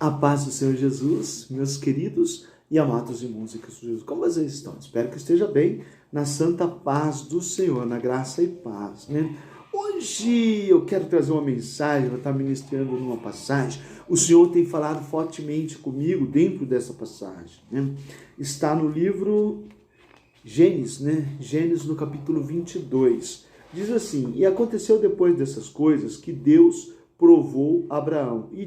A paz do Senhor Jesus, meus queridos e amados irmãos em Cristo Jesus. Como vocês estão? Espero que esteja bem na santa paz do Senhor, na graça e paz, né? Hoje eu quero trazer uma mensagem, vou estar ministrando numa passagem. O Senhor tem falado fortemente comigo dentro dessa passagem, né? Está no livro Gênesis, né? Gênesis no capítulo 22. Diz assim: E aconteceu depois dessas coisas que Deus provou Abraão e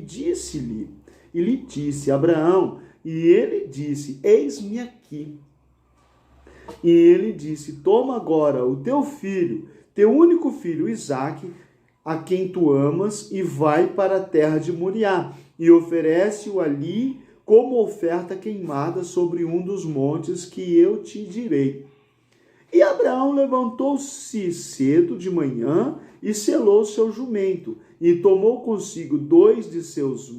lhe disse, Abraão, e ele disse, eis-me aqui. E ele disse, toma agora o teu filho, teu único filho, Isaque, a quem tu amas, e vai para a terra de Moriá, e oferece-o ali como oferta queimada sobre um dos montes que eu te direi. E Abraão levantou-se cedo de manhã e selou seu jumento, e tomou consigo 2 de seus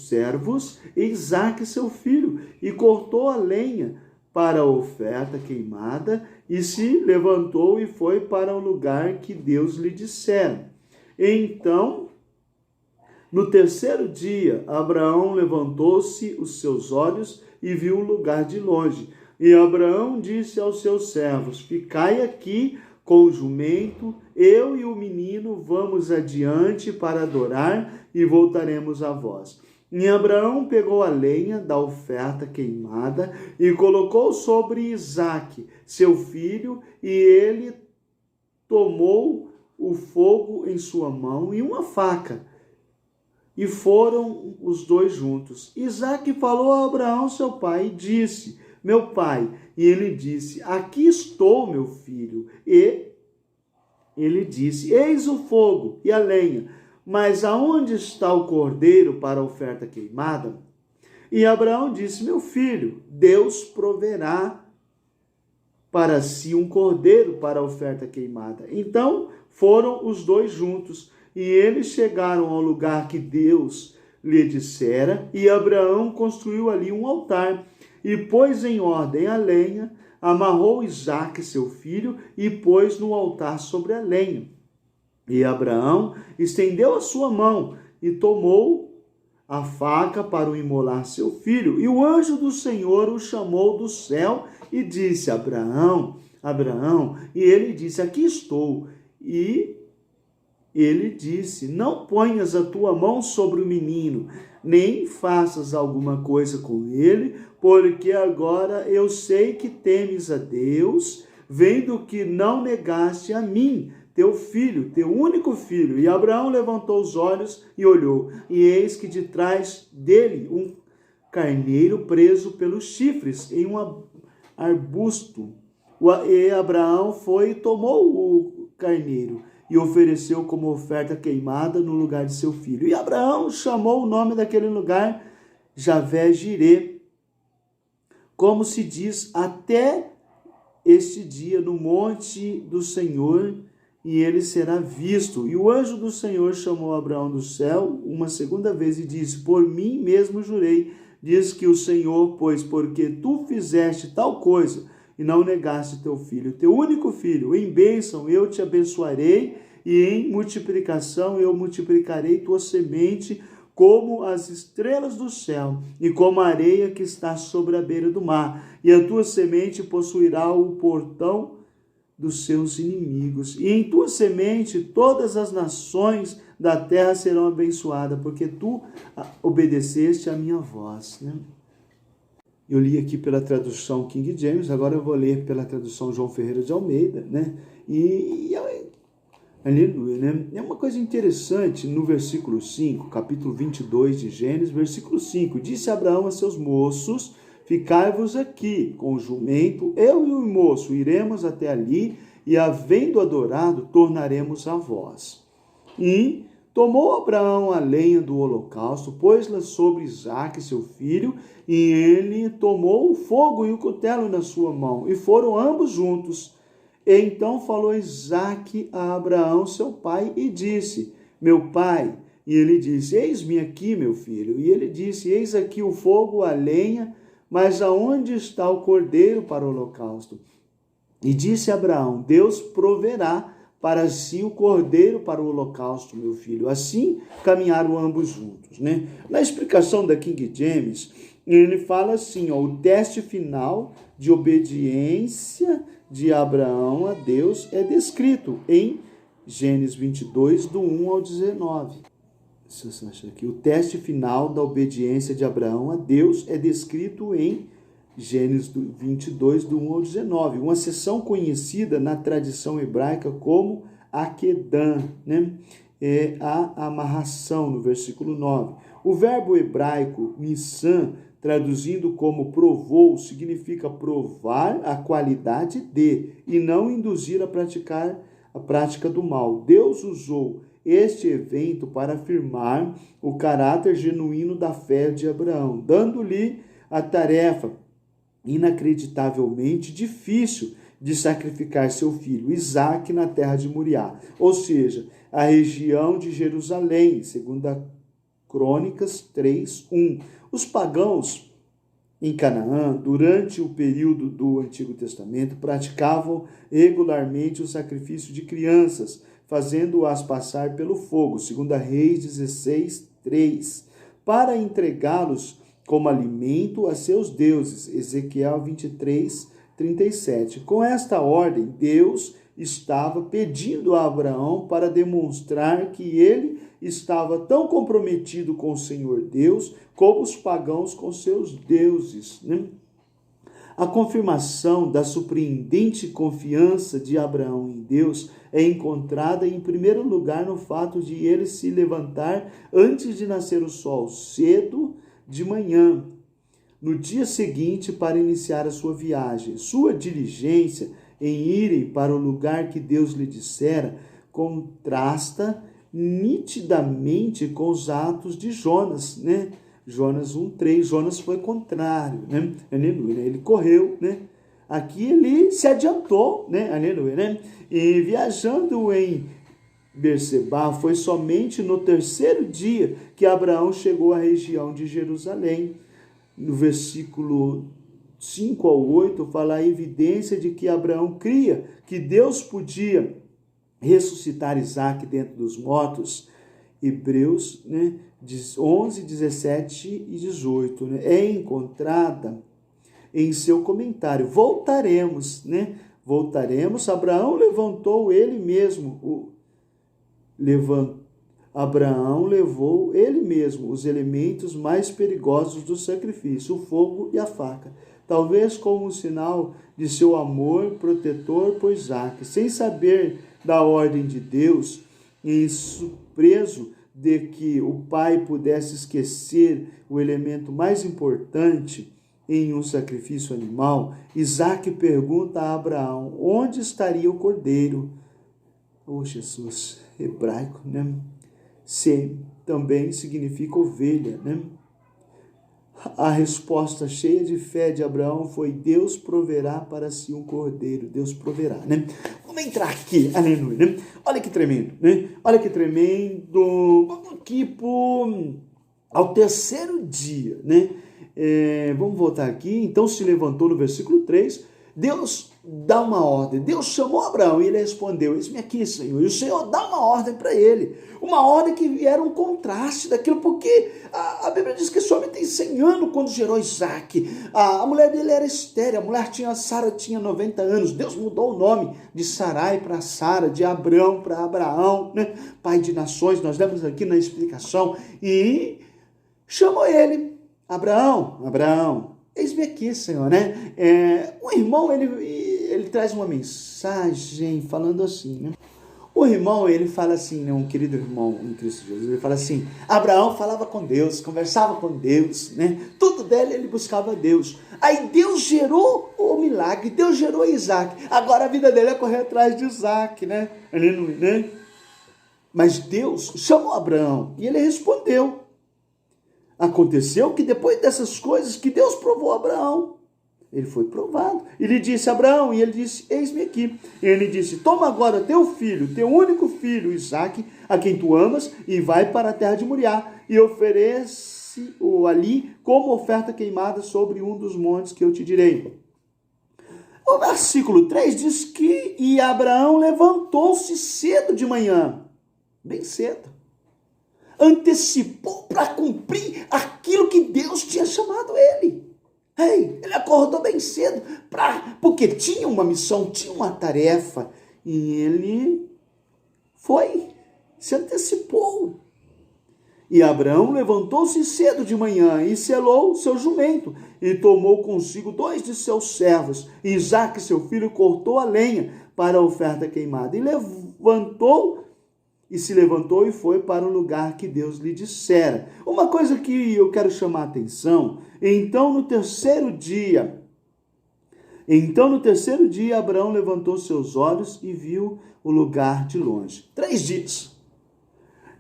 servos, e Isaque seu filho, e cortou a lenha para a oferta queimada, e se levantou e foi para o lugar que Deus lhe dissera. Então, no terceiro dia, Abraão levantou-se os seus olhos e viu o lugar de longe. E Abraão disse aos seus servos, ficai aqui com o jumento, eu e o menino vamos adiante para adorar e voltaremos a vós. E Abraão pegou a lenha da oferta queimada e colocou sobre Isaque, seu filho, e ele tomou o fogo em sua mão e uma faca. E foram os dois juntos. Isaque falou a Abraão, seu pai, e disse, meu pai, e ele disse, aqui estou, meu filho. E ele disse, eis o fogo e a lenha, mas aonde está o cordeiro para a oferta queimada? E Abraão disse, meu filho, Deus proverá para si um cordeiro para a oferta queimada. Então foram os dois juntos, e eles chegaram ao lugar que Deus lhe dissera, e Abraão construiu ali um altar, e pôs em ordem a lenha, amarrou Isaque, seu filho, e pôs no altar sobre a lenha. E Abraão estendeu a sua mão e tomou a faca para o imolar seu filho. E o anjo do Senhor o chamou do céu e disse, Abraão, Abraão. E ele disse, aqui estou. E ele disse, não ponhas a tua mão sobre o menino, nem faças alguma coisa com ele, porque agora eu sei que temes a Deus, vendo que não negaste a mim, teu filho, teu único filho. E Abraão levantou os olhos e olhou, e eis que de trás dele um carneiro preso pelos chifres em um arbusto. E Abraão foi e tomou o carneiro, e ofereceu como oferta queimada no lugar de seu filho. E Abraão chamou o nome daquele lugar Javé-Jirê, como se diz até este dia no monte do Senhor, e ele será visto. E o anjo do Senhor chamou Abraão do céu uma segunda vez e disse, por mim mesmo jurei, diz que o Senhor, pois porque tu fizeste tal coisa, e não negaste teu filho, teu único filho, em bênção eu te abençoarei, e em multiplicação eu multiplicarei tua semente como as estrelas do céu, e como a areia que está sobre a beira do mar, e a tua semente possuirá o portão dos seus inimigos, e em tua semente todas as nações da terra serão abençoadas, porque tu obedeceste a minha voz, né? Eu li aqui pela tradução King James, agora eu vou ler pela tradução João Ferreira de Almeida, né? Aleluia, né? É uma coisa interessante no versículo 5, capítulo 22 de Gênesis, versículo 5. Disse Abraão a seus moços, ficai-vos aqui com o jumento, eu e o moço iremos até ali, e havendo adorado, tornaremos a vós. E tomou Abraão a lenha do holocausto, pôs-la sobre Isaque, seu filho, e ele tomou o fogo e o cutelo na sua mão, e foram ambos juntos. E então falou Isaque a Abraão, seu pai, e disse, meu pai. E ele disse, eis-me aqui, meu filho. E ele disse, eis aqui o fogo, a lenha, mas aonde está o cordeiro para o holocausto? E disse Abraão, Deus proverá para si o cordeiro para o holocausto, meu filho. Assim caminharam ambos juntos, né? Na explicação da King James, ele fala assim, ó, o teste final de obediência de Abraão a Deus é descrito em Gênesis 22, do 1 ao 19. Aqui, o teste final da obediência de Abraão a Deus é descrito em Gênesis 22, do 1 ao 19. Uma sessão conhecida na tradição hebraica como Akedan, né? É a amarração, no versículo 9. O verbo hebraico Nissan, traduzindo como provou, significa provar a qualidade de e não induzir a praticar a prática do mal. Deus usou este evento para afirmar o caráter genuíno da fé de Abraão, dando-lhe a tarefa inacreditavelmente difícil de sacrificar seu filho Isaque na terra de Moriá, ou seja, a região de Jerusalém, segundo Crônicas 3:1. Os pagãos em Canaã, durante o período do Antigo Testamento, praticavam regularmente o sacrifício de crianças, fazendo-as passar pelo fogo, segundo Reis 16:3, para entregá-los como alimento a seus deuses, Ezequiel 23:37. Com esta ordem, Deus estava pedindo a Abraão para demonstrar que ele estava tão comprometido com o Senhor Deus como os pagãos com seus deuses, né? A confirmação da surpreendente confiança de Abraão em Deus é encontrada, em primeiro lugar, no fato de ele se levantar antes de nascer o sol, cedo de manhã, no dia seguinte, para iniciar a sua viagem. Sua diligência em irem para o lugar que Deus lhe dissera contrasta nitidamente com os atos de Jonas, né? Jonas 1:3, Jonas foi contrário, né? Aleluia, ele correu, né? Aqui ele se adiantou, né? Aleluia, né? E viajando em Berseba, foi somente no terceiro dia que Abraão chegou à região de Jerusalém. No versículo 5 ao 8, fala a evidência de que Abraão cria que Deus podia ressuscitar Isaque dentre dos mortos. Hebreus, né, 11, 17 e 18, né, é encontrada em seu comentário. Voltaremos, né? Voltaremos. Abraão levantou ele mesmo. Abraão levou ele mesmo os elementos mais perigosos do sacrifício, o fogo e a faca, talvez como um sinal de seu amor protetor por Isaque. Sem saber da ordem de Deus e surpreso de que o pai pudesse esquecer o elemento mais importante em um sacrifício animal, Isaque pergunta a Abraão onde estaria o cordeiro. Oh, Jesus, hebraico, né? Sem também significa ovelha, né? A resposta cheia de fé de Abraão foi: Deus proverá para si um cordeiro. Deus proverá, né? Vamos entrar aqui, aleluia, né? Olha que tremendo, né? Olha que tremendo. Vamos aqui ao terceiro dia, né? Vamos voltar aqui. Então se levantou no versículo 3. Deus dá uma ordem. Deus chamou Abraão e ele respondeu: eis-me aqui, Senhor. E o Senhor dá uma ordem para ele. Uma ordem que era um contraste daquilo, porque a Bíblia diz que esse homem tem 100 anos quando gerou Isaque. A mulher dele era estéril. Sara tinha 90 anos. Deus mudou o nome de Sarai para Sara, de Abrão para Abraão, né? Pai de nações. Nós demos aqui na explicação. E chamou ele: Abraão, eis-me aqui, Senhor, né? O irmão, ele traz uma mensagem falando assim, né? O irmão, ele fala assim, né? Um querido irmão em Cristo Jesus, ele fala assim: Abraão falava com Deus, conversava com Deus, né? Tudo dele ele buscava Deus. Aí Deus gerou o milagre, Deus gerou Isaque. Agora a vida dele é correr atrás de Isaque, né? Né? Mas Deus chamou Abraão e ele respondeu. Aconteceu que depois dessas coisas que Deus provou a Abraão, ele foi provado. Ele disse a Abraão, e ele disse: eis-me aqui. Ele disse: toma agora teu filho, teu único filho, Isaque, a quem tu amas, e vai para a terra de Moriá, e oferece-o ali como oferta queimada sobre um dos montes que eu te direi. O versículo 3 diz que e Abraão levantou-se cedo de manhã, bem cedo, antecipou para cumprir aquilo que Deus tinha chamado ele. Ele acordou bem cedo, porque tinha uma missão, tinha uma tarefa, e ele se antecipou. E Abraão levantou-se cedo de manhã e selou seu jumento, e tomou consigo 2 de seus servos. E Isaque, seu filho, cortou a lenha para a oferta queimada, se levantou e foi para o lugar que Deus lhe dissera. Uma coisa que eu quero chamar a atenção, então no terceiro dia, Abraão levantou seus olhos e viu o lugar de longe. 3 dias.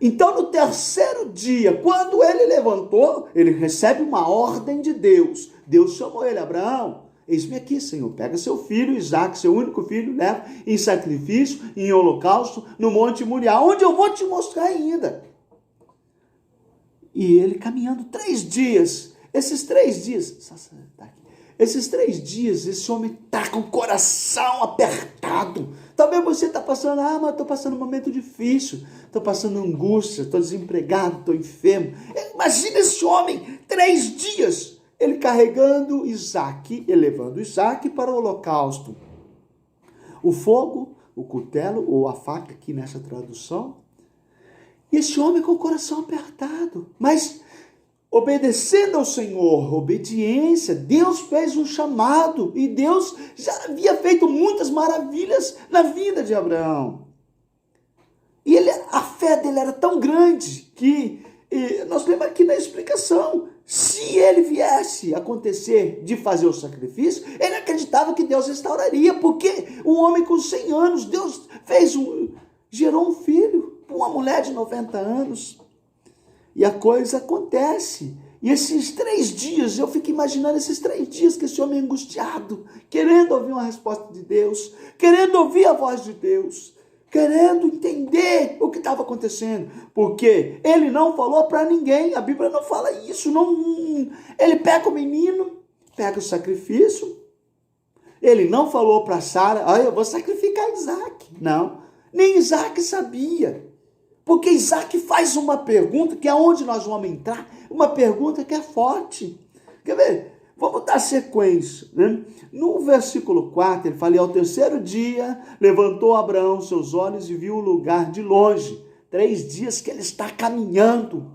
Então, no terceiro dia, quando ele levantou, ele recebe uma ordem de Deus. Deus chamou ele: Abraão, eis-me aqui, Senhor. Pega seu filho, Isaque, seu único filho, leva em sacrifício, em holocausto, no Monte Moriá, onde eu vou te mostrar ainda. E ele caminhando 3 dias. Esses 3 dias, esse homem está com o coração apertado. Talvez você está passando, mas estou passando um momento difícil, estou passando angústia, estou desempregado, estou enfermo. Imagina esse homem, 3 dias, ele carregando Isaque, elevando Isaque para o holocausto. O fogo, o cutelo, ou a faca aqui nessa tradução. E esse homem com o coração apertado, mas obedecendo ao Senhor, obediência. Deus fez um chamado e Deus já havia feito muitas maravilhas na vida de Abraão. E a fé dele era tão grande que, nós lemos aqui na explicação, se ele viesse acontecer de fazer o sacrifício, ele acreditava que Deus restauraria, porque um homem com 100 anos, Deus gerou um filho para uma mulher de 90 anos. E a coisa acontece. E esses 3 dias, eu fico imaginando esses 3 dias que esse homem angustiado, querendo ouvir uma resposta de Deus, querendo ouvir a voz de Deus, querendo entender o que estava acontecendo. Porque ele não falou para ninguém, a Bíblia não fala isso. Ele pega o menino, pega o sacrifício. Ele não falou para Sara: eu vou sacrificar Isaque. Não, nem Isaque sabia. Porque Isaque faz uma pergunta, que é onde nós vamos entrar, uma pergunta que é forte. Quer ver? Vamos dar sequência. Né? No versículo 4, ele fala: e ao terceiro dia, levantou Abraão seus olhos e viu o lugar de longe. 3 dias que ele está caminhando.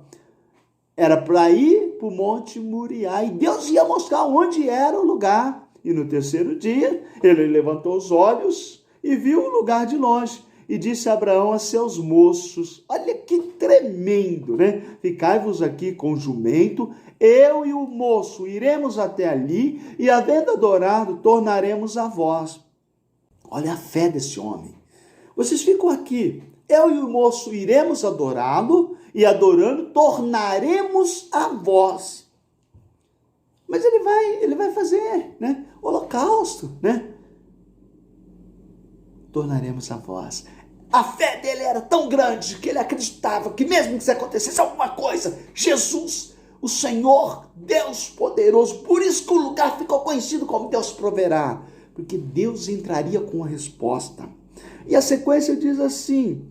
Era para ir para o Monte Moriá, e Deus ia mostrar onde era o lugar. E no terceiro dia, ele levantou os olhos e viu o lugar de longe. E disse Abraão a seus moços: olha que tremendo, né? Ficai-vos aqui com o jumento, eu e o moço iremos até ali, e havendo adorado, tornaremos a vós. Olha a fé desse homem. Vocês ficam aqui, eu e o moço iremos adorá-lo, e adorando, tornaremos a vós. Mas ele vai fazer, né? Holocausto, né? Tornaremos a vós. A fé dele era tão grande que ele acreditava que mesmo que isso acontecesse alguma coisa, Jesus, o Senhor, Deus poderoso, por isso que o lugar ficou conhecido como Deus proverá, porque Deus entraria com a resposta. E a sequência diz assim: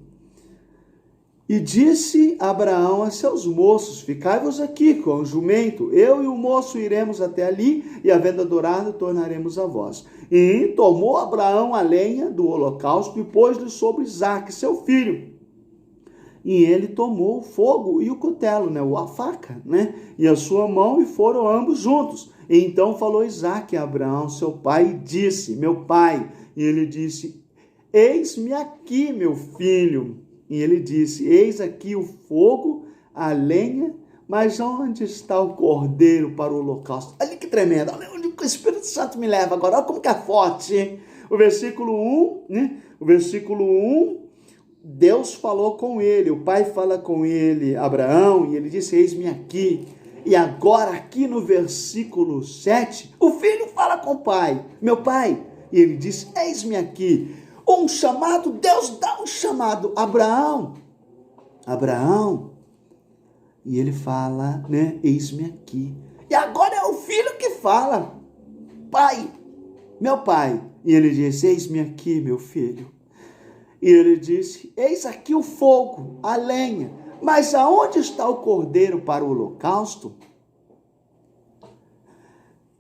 e disse Abraão a seus moços: ficai-vos aqui com o jumento, eu e o moço iremos até ali, e havendo adorado, tornaremos a vós. E tomou Abraão a lenha do holocausto e pôs-lhe sobre Isaque, seu filho. E ele tomou o fogo e o cutelo, né, a faca, né, e a sua mão, e foram ambos juntos. E então falou Isaque a Abraão, seu pai, e disse: meu pai. E ele disse: eis-me aqui, meu filho. E ele disse: eis aqui o fogo, a lenha, mas onde está o cordeiro para o holocausto? Olha que tremendo, olha onde o Espírito Santo me leva agora, olha como que é forte, hein? O versículo 1, né? O versículo 1, Deus falou com ele, o pai fala com ele, Abraão, e ele disse: eis-me aqui. E agora aqui no versículo 7, o filho fala com o pai: meu pai. E ele diz: eis-me aqui. Um chamado, Deus dá um chamado: Abraão, Abraão. E ele fala, né? Eis-me aqui. E agora é o filho que fala: pai, meu pai, E ele disse: eis-me aqui, meu filho. E ele disse: eis aqui o fogo, a lenha, mas aonde está o cordeiro para o holocausto?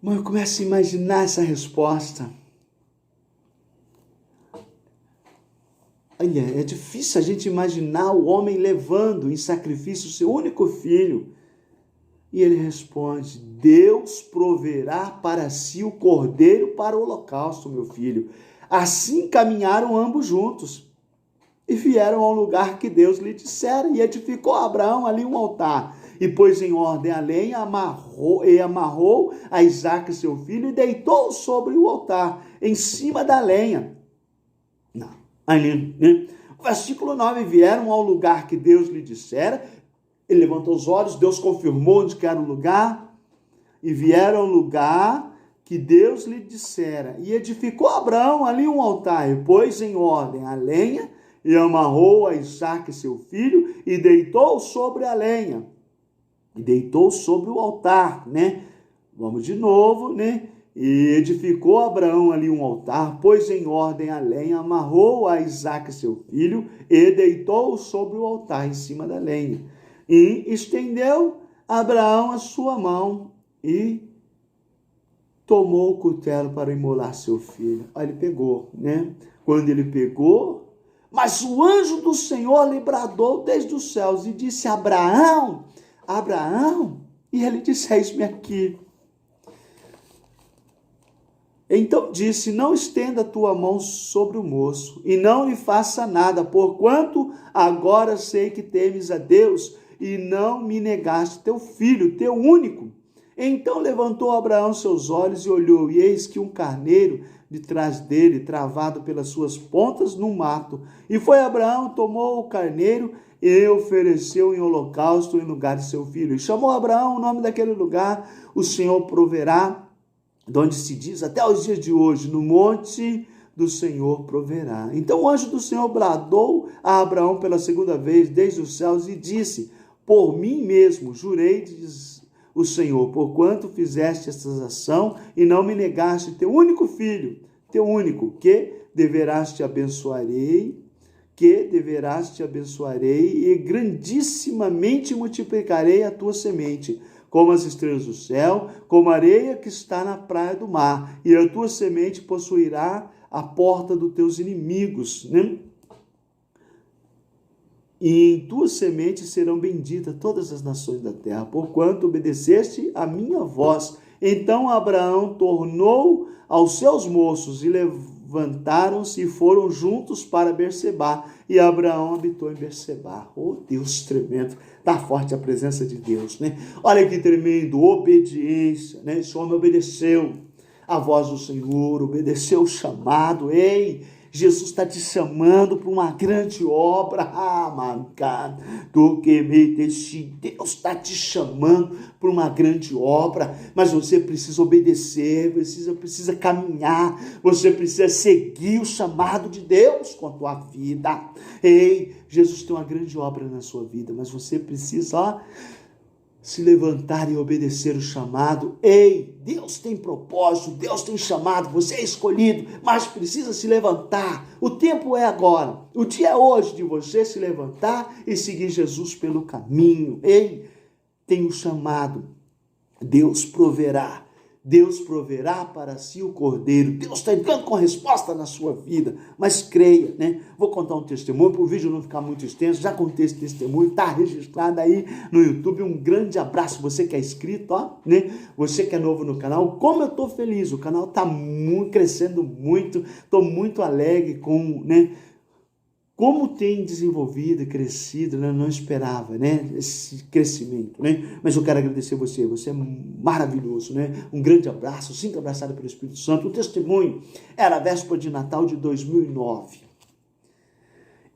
Mas eu começo a imaginar essa resposta. Olha, é difícil a gente imaginar o homem levando em sacrifício o seu único filho. E ele responde: Deus proverá para si o cordeiro para o holocausto, meu filho. Assim caminharam ambos juntos e vieram ao lugar que Deus lhe dissera, e edificou Abraão ali um altar, e pôs em ordem a lenha, amarrou a Isaque seu filho, e deitou sobre o altar, em cima da lenha. Não, ali, né? O versículo 9, vieram ao lugar que Deus lhe dissera, ele levantou os olhos, Deus confirmou onde que era o lugar, e vieram ao lugar que Deus lhe dissera, e edificou Abraão ali um altar, e pôs em ordem a lenha, e amarrou a Isaque seu filho, e deitou sobre a lenha, e deitou sobre o altar, né? Vamos de novo, né? E edificou Abraão ali um altar, pôs em ordem a lenha, amarrou a Isaque seu filho, e deitou sobre o altar em cima da lenha. E estendeu Abraão a sua mão, e tomou o cutelo para imolar seu filho. Aí ele pegou, né? Quando ele pegou, mas o anjo do Senhor lhe bradou desde os céus e disse: Abraão, Abraão. E ele disse: eis-me aqui. Então disse: não estenda a tua mão sobre o moço, e não lhe faça nada, porquanto agora sei que temes a Deus, e não me negaste teu filho, teu único. Então levantou Abraão seus olhos e olhou, e eis que um carneiro de trás dele, travado pelas suas pontas no mato. E foi Abraão, tomou o carneiro e ofereceu em holocausto em lugar de seu filho. E chamou Abraão o nome daquele lugar: o Senhor proverá, de onde se diz até os dias de hoje, no monte do Senhor proverá. Então o anjo do Senhor bradou a Abraão pela segunda vez desde os céus e disse: por mim mesmo jurei, diz o Senhor, porquanto fizeste esta ação e não me negaste teu único filho, teu único, que deverás te abençoarei, e grandissimamente multiplicarei a tua semente, como as estrelas do céu, como a areia que está na praia do mar, e a tua semente possuirá a porta dos teus inimigos, né? E em tua semente serão benditas todas as nações da terra, porquanto obedeceste a minha voz. Então Abraão tornou aos seus moços, e levantaram-se e foram juntos para Berseba, e Abraão habitou em Berseba. Oh, Deus tremendo, está forte a presença de Deus, né? Olha que tremendo, obediência, né? Esse homem obedeceu a voz do Senhor, obedeceu o chamado. Ei, Jesus está te chamando para uma grande obra. Deus está te chamando para uma grande obra, mas você precisa obedecer, precisa caminhar, você precisa seguir o chamado de Deus com a tua vida. Ei, Jesus tem uma grande obra na sua vida, mas você precisa se levantar e obedecer o chamado. Ei, Deus tem propósito, Deus tem chamado, você é escolhido, mas precisa se levantar. O tempo é agora, o dia é hoje de você se levantar e seguir Jesus pelo caminho. Ei, tem um chamado, Deus proverá para si o cordeiro. Deus está entrando com resposta na sua vida, mas creia, né? Vou contar um testemunho, para o vídeo não ficar muito extenso, já contei esse testemunho, está registrado aí no YouTube. Um grande abraço, você que é inscrito, né? Você que é novo no canal, como eu estou feliz, o canal está crescendo muito, estou muito alegre com, né? Como tem desenvolvido e crescido, né? Não esperava, né? Esse crescimento, né? Mas eu quero agradecer você é maravilhoso, né? Um grande abraço, sinta abraçado pelo Espírito Santo. O testemunho era a véspera de Natal de 2009.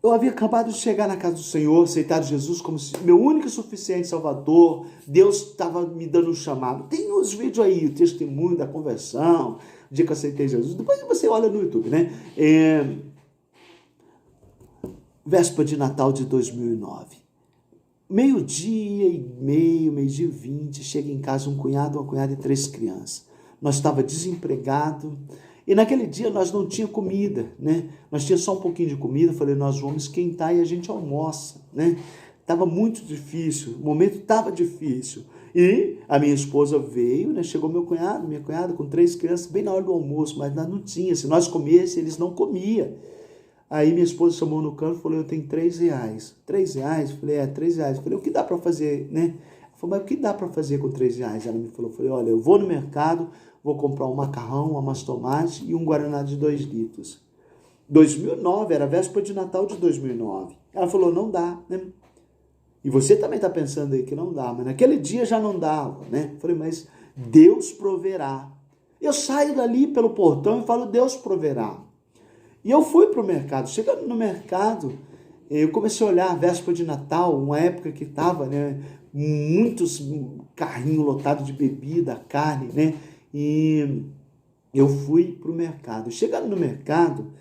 Eu havia acabado de chegar na casa do Senhor, aceitado Jesus como meu único e suficiente Salvador. Deus estava me dando um chamado. Tem os vídeos aí, o testemunho da conversão, o dia que eu aceitei Jesus. Depois você olha no YouTube, né? Véspera de Natal de 2009. Meio-dia e 20, chega em casa um cunhado, uma cunhada e 3 crianças. Nós estávamos desempregados E naquele dia nós não tinha comida, né? Nós tinha só um pouquinho de comida. Eu falei, nós vamos esquentar e a gente almoça, né? Tava muito difícil, o momento tava difícil. E a minha esposa veio, né? Chegou minha cunhada com 3 crianças bem na hora do almoço, mas nós não tinha. Se nós comêssemos, eles não comiam. Aí minha esposa chamou no canto e falou, eu tenho R$3. R$3? Eu falei, R$3. Eu falei, o que dá para fazer, né? Ela falou, mas o que dá para fazer com R$3? Ela me falou, olha, eu vou no mercado, vou comprar um macarrão, uma mastomate e um guaraná de 2 litros. 2009, era véspera de Natal de 2009. Ela falou, não dá, né? E você também está pensando aí que não dá, mas naquele dia já não dava, né? Eu falei, mas Deus proverá. Eu saio dali pelo portão e falo, Deus proverá. E eu fui para o mercado. Chegando no mercado, eu comecei a olhar a véspera de Natal, uma época que estava, né, muitos carrinhos lotados de bebida, carne, né? E eu fui para o mercado. Chegando no mercado,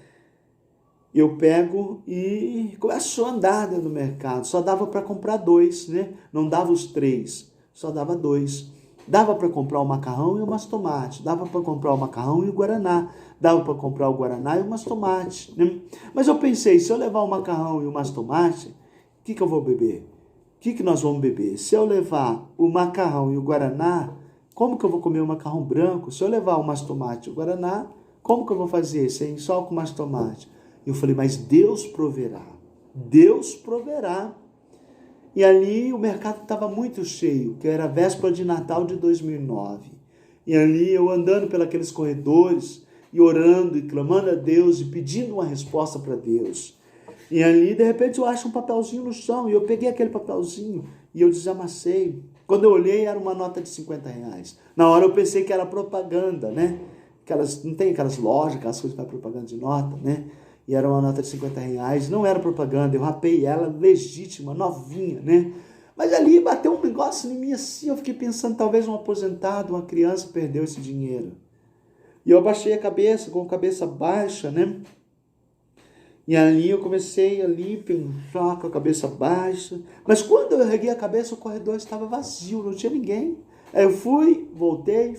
eu pego e começo a andar dentro do mercado. Só dava para comprar 2, né? Não dava os 3, só dava 2. Dava para comprar o macarrão e o mastomate. Dava para comprar o macarrão e o guaraná. Dava para comprar o guaraná e o mastomate, né? Mas eu pensei, se eu levar o macarrão e o mastomate, o que eu vou beber? O que nós vamos beber? Se eu levar o macarrão e o guaraná, como que eu vou comer o macarrão branco? Se eu levar o mastomate e o guaraná, como que eu vou fazer? Só com mastomate. Eu falei, mas Deus proverá. Deus proverá. E ali o mercado estava muito cheio, que era a véspera de Natal de 2009. E ali eu andando pelos corredores, e orando, e clamando a Deus, e pedindo uma resposta para Deus. E ali, de repente, eu acho um papelzinho no chão, e eu peguei aquele papelzinho, e eu desamassei. Quando eu olhei, era uma nota de R$50. Na hora eu pensei que era propaganda, né? Não tem aquelas lojas, aquelas coisas que fazem propaganda de nota, né? E era uma nota de R$50, não era propaganda, eu rapei ela legítima, novinha, né? Mas ali bateu um negócio em mim assim, eu fiquei pensando, talvez um aposentado, uma criança perdeu esse dinheiro. E eu abaixei a cabeça, com a cabeça baixa, né? E ali eu comecei ali, pensar com a cabeça baixa. Mas quando eu erguei a cabeça, o corredor estava vazio, não tinha ninguém. Aí eu fui, voltei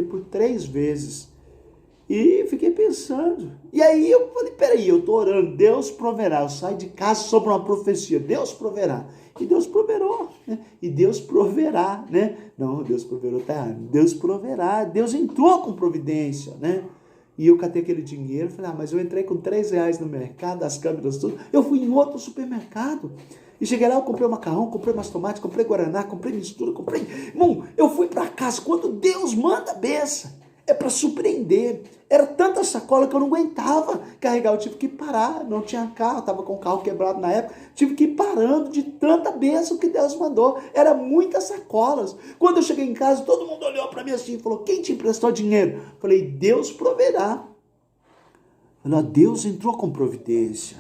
por 3 vezes. E fiquei pensando. E aí eu falei, peraí, eu estou orando, Deus proverá. Eu saio de casa sobre uma profecia, Deus proverá. E Deus proverou, né? E Deus proverá, né? Não, Deus proverou, tá errado. Deus proverá, Deus entrou com providência, né? E eu catei aquele dinheiro, falei, mas eu entrei com R$3 no mercado, as câmeras, tudo. Eu fui em outro supermercado. E cheguei lá, eu comprei o macarrão, comprei mastomate, comprei guaraná, comprei mistura, comprei... Bom, eu fui para casa, quando Deus manda a benção, é para surpreender. Era tanta sacola que eu não aguentava carregar, eu tive que parar, não tinha carro, estava com o carro quebrado na época, tive que ir parando de tanta bênção que Deus mandou, era muitas sacolas. Quando eu cheguei em casa, todo mundo olhou para mim assim e falou, quem te emprestou dinheiro? Eu falei, Deus proverá. Falei, Deus entrou com providência.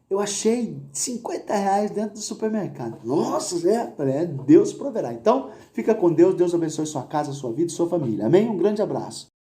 Eu achei R$50 dentro do supermercado. Nossa, Zé, Deus proverá. Então, fica com Deus, Deus abençoe sua casa, sua vida e sua família. Amém? Um grande abraço.